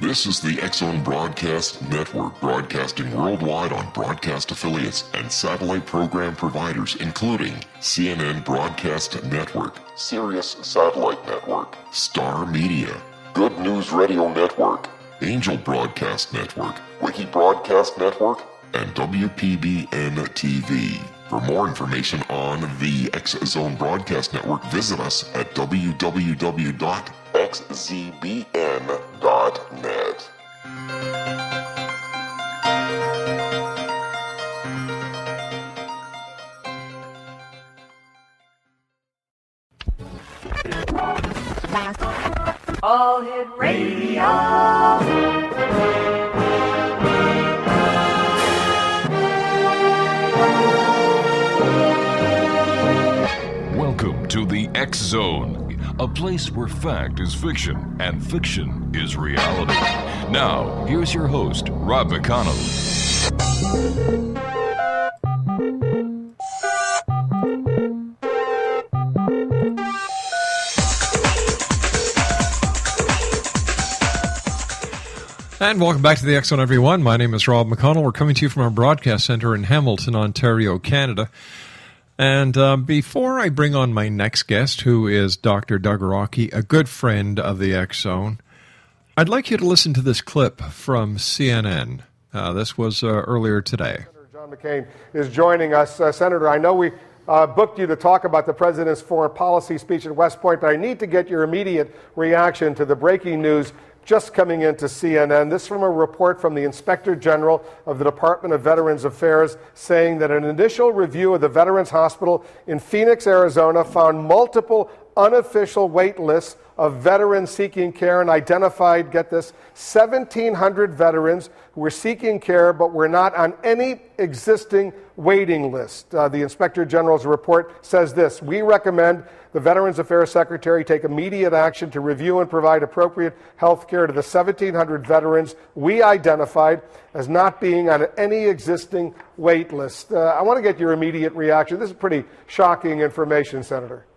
This is the X-Zone Broadcast Network, broadcasting worldwide on broadcast affiliates and satellite program providers, including CNN Broadcast Network, Sirius Satellite Network, Star Media, Good News Radio Network, Angel Broadcast Network, Wiki Broadcast Network, and WPBN TV. For more information on the X-Zone Broadcast Network, visit us at www.xzbn.net. All Hit Radio. Welcome to the X-Zone, a place where fact is fiction and fiction is reality. Now, here's your host, Rob McConnell. And welcome back to the X-Zone, everyone. My name is Rob McConnell. We're coming to you from our broadcast center in Hamilton, Ontario, Canada. And before I bring on my next guest, who is Dr. Doug Rokke, a good friend of the X-Zone, I'd like you to listen to this clip from CNN. This was earlier today. Senator John McCain is joining us. Senator, I know we booked you to talk about the president's foreign policy speech at West Point, but I need to get your immediate reaction to the breaking news just coming into CNN. This from a report from the Inspector General of the Department of Veterans Affairs saying that an initial review of the Veterans Hospital in Phoenix, Arizona found multiple unofficial wait lists of veterans seeking care and identified, get this, 1,700 veterans who were seeking care but were not on any existing waiting list. The Inspector General's report says this: we recommend the Veterans Affairs Secretary take immediate action to review and provide appropriate health care to the 1,700 veterans we identified as not being on any existing wait list. I want to get your immediate reaction. This is pretty shocking information, Senator.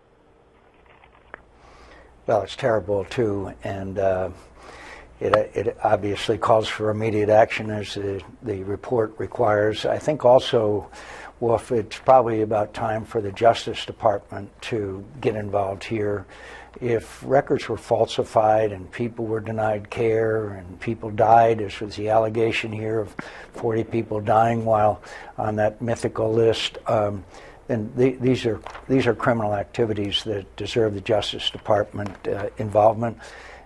Well, it's terrible, too, and it obviously calls for immediate action, as the report requires. I think also, Wolf, it's probably about time for the Justice Department to get involved here. If records were falsified and people were denied care and people died, as was the allegation here of 40 people dying while on that mythical list, then these are criminal activities that deserve the Justice Department involvement.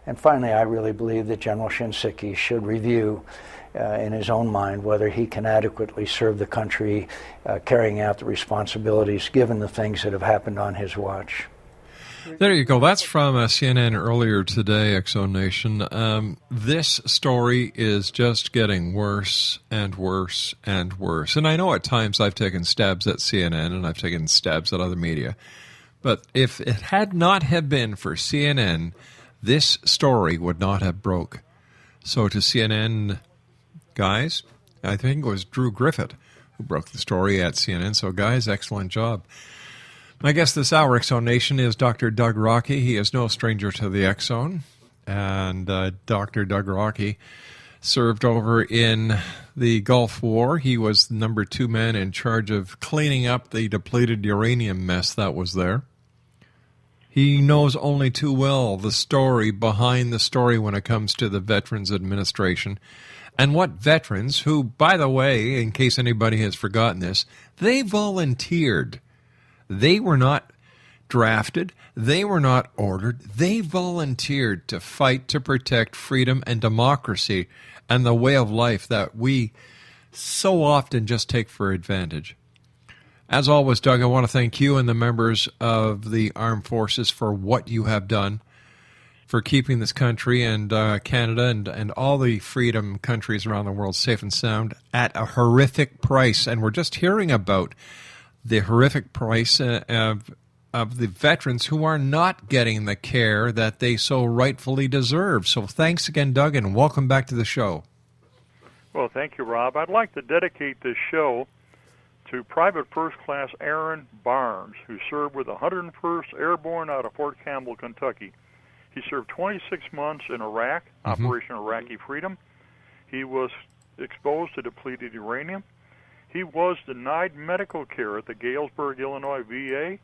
And finally, I really believe that General Shinseki should review in his own mind whether he can adequately serve the country carrying out the responsibilities given the things that have happened on his watch. There you go. That's from CNN earlier today, X-Zone Nation. This story is just getting worse and worse and worse. And I know at times I've taken stabs at CNN and I've taken stabs at other media. But if it had not have been for CNN, this story would not have broke. So to CNN guys, I think it was Drew Griffith who broke the story at CNN. So guys, excellent job. My guest this hour, X-Zone Nation, is Dr. Doug Rokke. He is no stranger to the X-Zone. And Dr. Doug Rokke served over in the Gulf War. He was the number 2 man in charge of cleaning up the depleted uranium mess that was there. He knows only too well the story behind the story when it comes to the Veterans Administration. And what veterans, who, by the way, in case anybody has forgotten this, they volunteered. They were not drafted. They were not ordered. They volunteered to fight to protect freedom and democracy and the way of life that we so often just take for advantage. As always, Doug, I want to thank you and the members of the armed forces for what you have done for keeping this country and Canada and all the freedom countries around the world safe and sound at a horrific price. And we're just hearing about the horrific price of the veterans who are not getting the care that they so rightfully deserve. So thanks again, Doug, and welcome back to the show. Well, thank you, Rob. I'd like to dedicate this show to Private First Class Aaron Barnes, who served with the 101st Airborne out of Fort Campbell, Kentucky. He served 26 months in Iraq, Operation Iraqi Freedom. He was exposed to depleted uranium. He was denied medical care at the Galesburg, Illinois VA.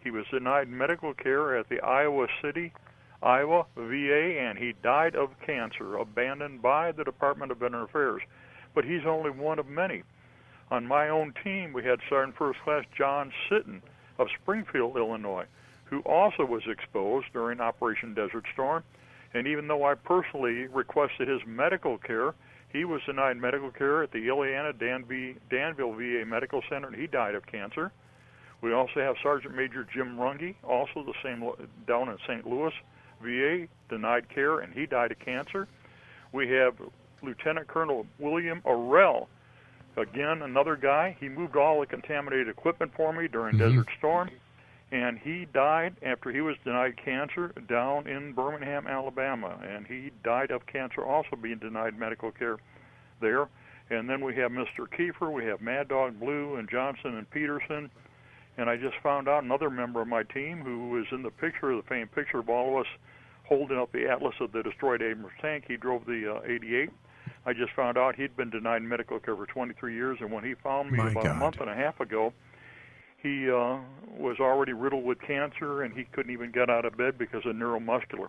He was denied medical care at the Iowa City, Iowa VA, and he died of cancer, abandoned by the Department of Veteran Affairs. But he's only one of many. On my own team, we had Sergeant First Class John Sitton of Springfield, Illinois, who also was exposed during Operation Desert Storm. And even though I personally requested his medical care, he was denied medical care at the Ileana Danville VA Medical Center, and he died of cancer. We also have Sergeant Major Jim Runge, also the same down in St. Louis VA, denied care, and he died of cancer. We have Lieutenant Colonel William Orell, again, another guy. He moved all the contaminated equipment for me during Desert Storm, and he died after he was denied cancer down in Birmingham, Alabama, and he died of cancer, also being denied medical care there. And then we have Mr. Kiefer, we have Mad Dog Blue and Johnson and Peterson, and I just found out another member of my team who was in the picture, the famed picture of all of us holding up the Atlas of the destroyed Abrams tank. He drove the 88. I just found out he'd been denied medical care for 23 years, and when he found me about a month and a half ago, he was already riddled with cancer, and he couldn't even get out of bed because of neuromuscular.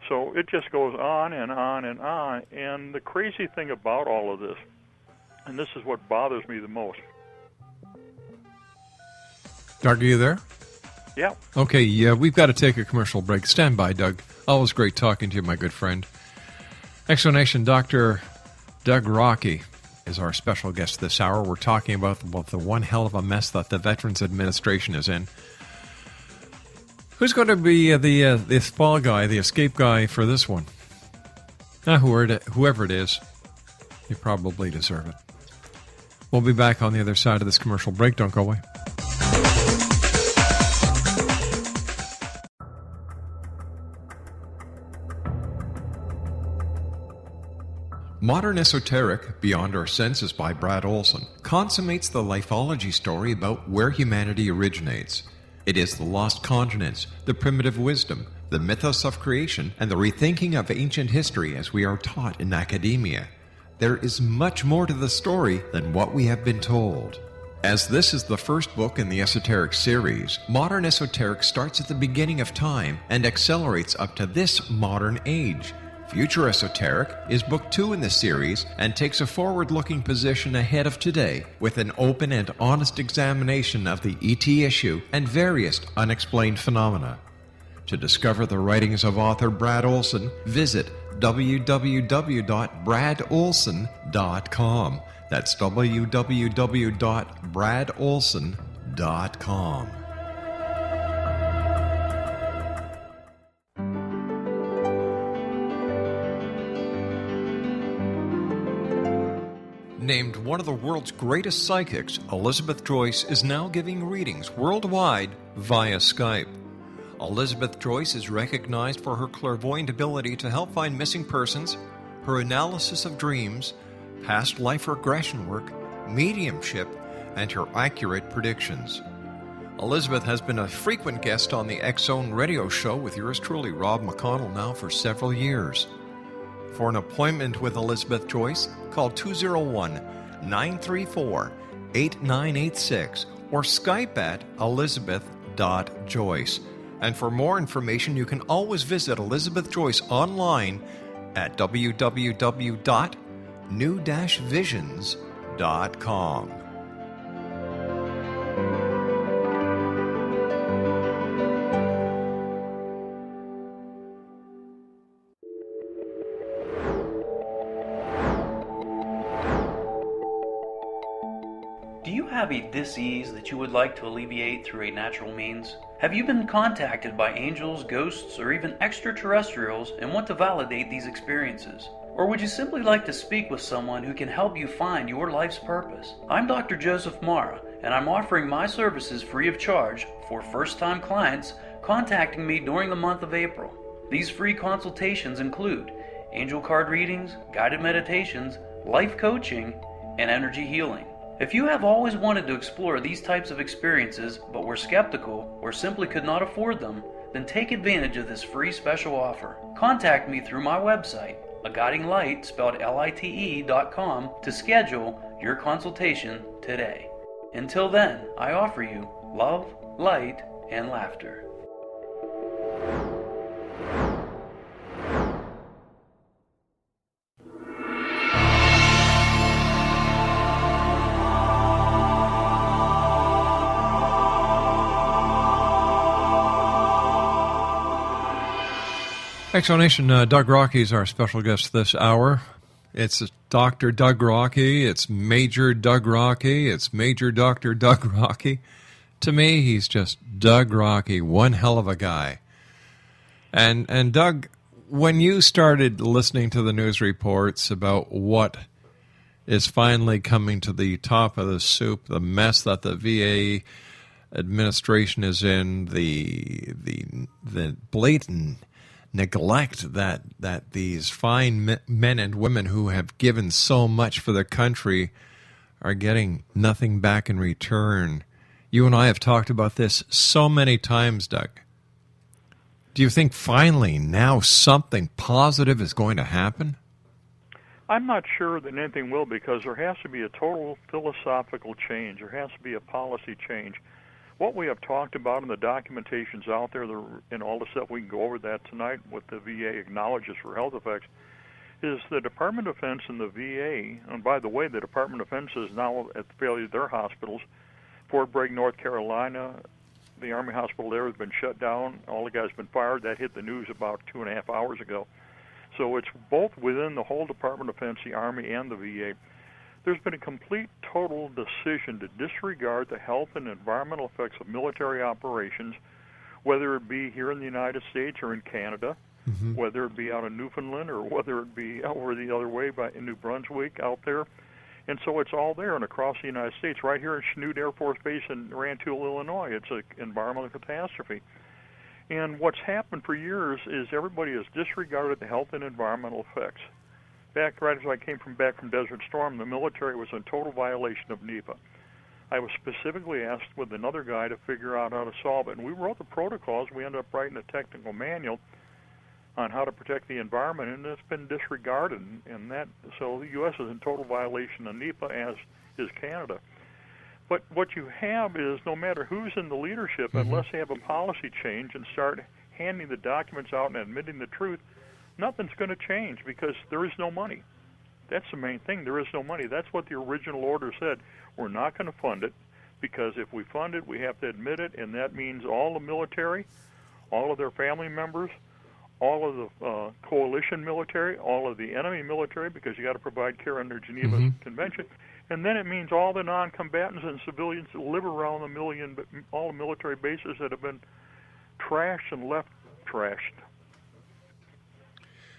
So it just goes on and on and on. And the crazy thing about all of this, and this is what bothers me the most. Doug, are you there? Yeah. Okay, we've got to take a commercial break. Stand by, Doug. Always great talking to you, my good friend. Exonation Dr. Doug Rokke is our special guest this hour. We're talking about the one hell of a mess that the Veterans Administration is in. Who's going to be the fall guy, the escape guy for this one? Whoever it is, you probably deserve it. We'll be back on the other side of this commercial break. Don't go away. Modern Esoteric, Beyond Our Senses by Brad Olson, consummates the lifeology story about where humanity originates. It is the lost continents, the primitive wisdom, the mythos of creation, and the rethinking of ancient history as we are taught in academia. There is much more to the story than what we have been told. As this is the first book in the Esoteric series, Modern Esoteric starts at the beginning of time and accelerates up to this modern age. Future Esoteric is book 2 in the series and takes a forward-looking position ahead of today with an open and honest examination of the ET issue and various unexplained phenomena. To discover the writings of author Brad Olson, visit www.bradolson.com. That's www.bradolson.com. Named one of the world's greatest psychics, Elizabeth Joyce is now giving readings worldwide via Skype. Elizabeth Joyce is recognized for her clairvoyant ability to help find missing persons, her analysis of dreams, past life regression work, mediumship, and her accurate predictions. Elizabeth has been a frequent guest on the X-Zone radio show with yours truly, Rob McConnell, now for several years. For an appointment with Elizabeth Joyce, call 201-934-8986 or Skype at elizabeth.joyce. And for more information, you can always visit Elizabeth Joyce online at www.new-visions.com. Do you have a dis-ease that you would like to alleviate through a natural means? Have you been contacted by angels, ghosts, or even extraterrestrials and want to validate these experiences? Or would you simply like to speak with someone who can help you find your life's purpose? I'm Dr. Joseph Mara, and I'm offering my services free of charge for first-time clients contacting me during the month of April. These free consultations include angel card readings, guided meditations, life coaching, and energy healing. If you have always wanted to explore these types of experiences but were skeptical or simply could not afford them, Then take advantage of this free special offer. Contact me through my website, aguidinglight, spelled LITE.com, to schedule your consultation today. Until then, I offer you love, light, and laughter. Exonation, Doug Rokke is our special guest this hour. It's Dr. Doug Rokke, it's Major Doug Rokke, it's Major Dr. Doug Rokke. To me, he's just Doug Rokke, one hell of a guy. And Doug, when you started listening to the news reports about what is finally coming to the top of the soup, the mess that the VA administration is in, the blatant neglect that these fine men and women who have given so much for their country are getting nothing back in return. You and I have talked about this so many times, Doug. Do you think finally now something positive is going to happen? I'm not sure that anything will, because there has to be a total philosophical change. There has to be a policy change. What we have talked about in the documentations out there, and all the stuff, we can go over that tonight, what the VA acknowledges for health effects, is the Department of Defense and the VA, and by the way, the Department of Defense is now at the failure of their hospitals. Fort Bragg, North Carolina, the Army hospital there has been shut down. All the guys have been fired. That hit the news about 2.5 hours ago. So it's both within the whole Department of Defense, the Army, and the VA. There's been a complete, total decision to disregard the health and environmental effects of military operations, whether it be here in the United States or in Canada, whether it be out in Newfoundland or whether it be over the other way in New Brunswick out there. And so it's all there and across the United States. Right here in Chanute Air Force Base in Rantoul, Illinois, it's an environmental catastrophe. And what's happened for years is everybody has disregarded the health and environmental effects. Back right as I came back from Desert Storm, the military was in total violation of NEPA. I was specifically asked with another guy to figure out how to solve it, and we wrote the protocols. We ended up writing a technical manual on how to protect the environment, and it's been disregarded. And that, so the U.S. is in total violation of NEPA, as is Canada. But what you have is, no matter who's in the leadership, unless they have a policy change and start handing the documents out and admitting the truth, nothing's going to change, because there is no money. That's the main thing. There is no money. That's what the original order said. We're not going to fund it, because if we fund it, we have to admit it, and that means all the military, all of their family members, all of the coalition military, all of the enemy military, because you got to provide care under Geneva Convention, and then it means all the non-combatants and civilians that live around all the military bases that have been trashed and left trashed.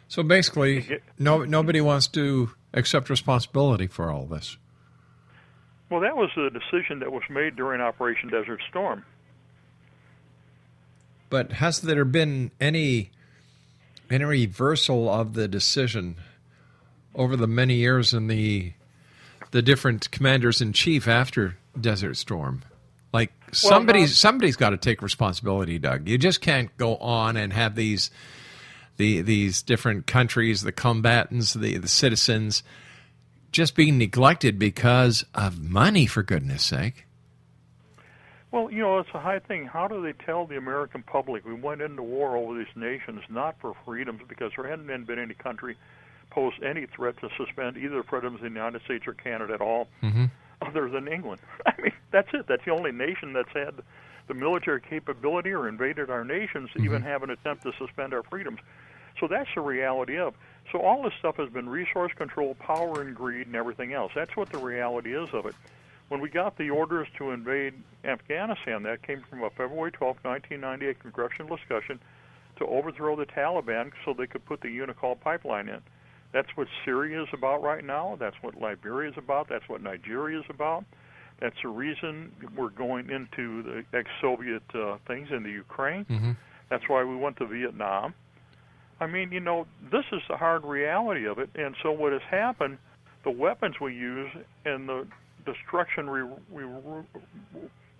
So basically, nobody wants to accept responsibility for all this. Well, that was the decision that was made during Operation Desert Storm. But has there been any reversal of the decision over the many years in the different commanders-in-chief after Desert Storm? Like, somebody's got to take responsibility, Doug. You just can't go on and have these different countries, the combatants, the citizens, just being neglected because of money, for goodness sake. Well, it's a high thing. How do they tell the American public we went into war over these nations not for freedoms, because there hadn't been any country posed any threat to suspend either freedoms in the United States or Canada at all, other than England? I mean, that's it. That's the only nation that's had the military capability or invaded our nations to even have an attempt to suspend our freedoms. So that's the reality of. So all this stuff has been resource control, power and greed, and everything else. That's what the reality is of it. When we got the orders to invade Afghanistan, that came from a February 12, 1998 congressional discussion to overthrow the Taliban so they could put the Unicol pipeline in. That's what Syria is about right now. That's what Liberia is about. That's what Nigeria is about. That's the reason we're going into the ex-Soviet things in the Ukraine. That's why we went to Vietnam. I mean, this is the hard reality of it. And so what has happened, the weapons we use and the destruction we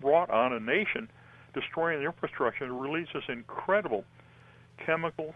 wrought on a nation destroying the infrastructure and release this incredible chemical